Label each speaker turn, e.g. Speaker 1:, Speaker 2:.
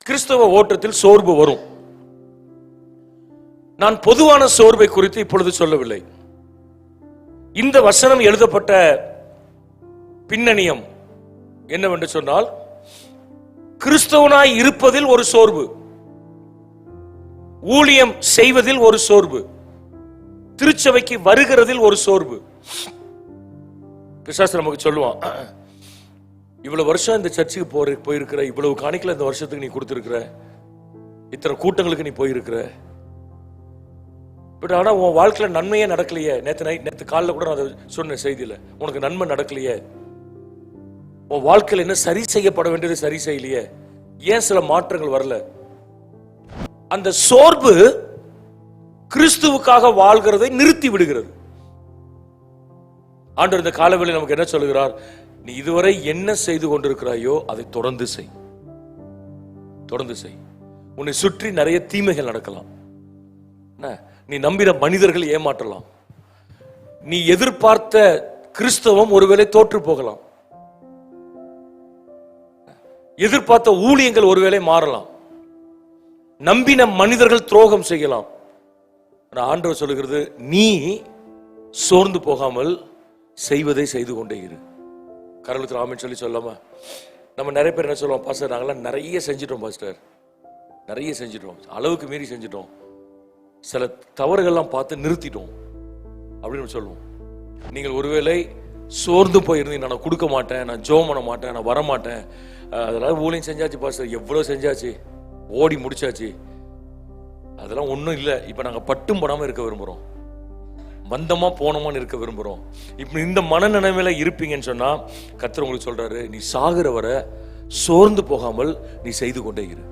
Speaker 1: கிறிஸ்தவ ஓட்டத்தில் சோர்வு வரும். நான் பொதுவான சோர்வை குறித்து இப்பொழுது சொல்லவில்லை. இந்த வசனம் எழுதப்பட்ட பின்னணியம் என்னவென்று சொன்னால், கிறிஸ்தவனாய் இருப்பதில் ஒரு சோர்வு, ஊழியம் செய்வதில் ஒரு சோர்வு, திருச்சபைக்கு வருகிறதில் ஒரு சோர்வு. பிசாசு நமக்கு சொல்லுவான், இவ்வளவு வருஷம் இந்த சர்ச்சுக்கு போயிருக்கிற, இவ்வளவு காணிக்கல இந்த வருஷத்துக்கு நீ கொடுத்திருக்கிற, இத்தனை கூட்டங்களுக்கு நீ போயிருக்கிற, பட் ஆனா உன் வாழ்க்கையில நன்மையே நடக்கலையே. நேற்று காலைல கூட நான் சொன்ன செய்தியில, உனக்கு நன்மை நடக்கலையே, உன் வாழ்க்கையில் என்ன சரி செய்யப்பட வேண்டியது சரி செய்யலையே, ஏன் சில மாற்றங்கள் வரல? அந்த சோர்வு கிறிஸ்துவுக்காக வாழ்கிறதை நிறுத்தி விடுகிறது. ஆண்டவர் இந்த காலவெளியில் நமக்கு என்ன சொல்லுகிறார்? நீ இதுவரை என்ன செய்து கொண்டிருக்கிறாயோ அதை தொடர்ந்து செய், தொடர்ந்து செய். உன்னை சுற்றி நிறைய தீமைகள் நடக்கலாம், நீ நம்பின மனிதர்கள் ஏமாற்றலாம், நீ எதிர்பார்த்த கிறிஸ்தவம் ஒருவேளை தோற்று போகலாம், எதிர்பார்த்த ஊழியங்கள் ஒருவேளை மாறலாம், நம்பின மனிதர்கள் துரோகம் செய்யலாம். ஆண்டவர் சொல்லுகிறது, நீ சோர்ந்து போகாமல் செய்வதை செய்து கொண்டே இரு. கரலுக்கு ஆமென் சொல்லி சொல்லாம, நம்ம நிறைய பேர் என்ன சொல்லுவோம், பாஸ்டர் நாங்களாம் நிறைய செஞ்சிட்டோம், பாஸ்டர் நிறைய செஞ்சிட்டோம், அளவுக்கு மீறி செஞ்சிட்டோம், சில தவறுகள்லாம் பார்த்து நிறுத்திட்டோம் அப்படின்னு சொல்லுவோம். நீங்கள் ஒருவேளை சோர்ந்து போயிருந்தீங்க, நான் கொடுக்க மாட்டேன், நான் ஜெபம் பண்ண மாட்டேன், நான் வரமாட்டேன், அதெல்லாம் ஊழியம் செஞ்சாச்சு பாஸ்டர், எவ்வளோ செஞ்சாச்சு, ஓடி முடிச்சாச்சு, அதெல்லாம் ஒன்றும் இல்லை, இப்போ நாங்கள் பட்டும் படாமல் இருக்க விரும்புகிறோம், மந்தமா போனோமான்னு இருக்க விரும்புகிறோம். இப்போ இந்த மனநிலைமையில இருப்பீங்கன்னு சொன்னா கர்த்தர் உங்களுக்கு சொல்றாரு, நீ சாகிற வரை சோர்ந்து போகாமல் நீ செய்து கொண்டே இரு.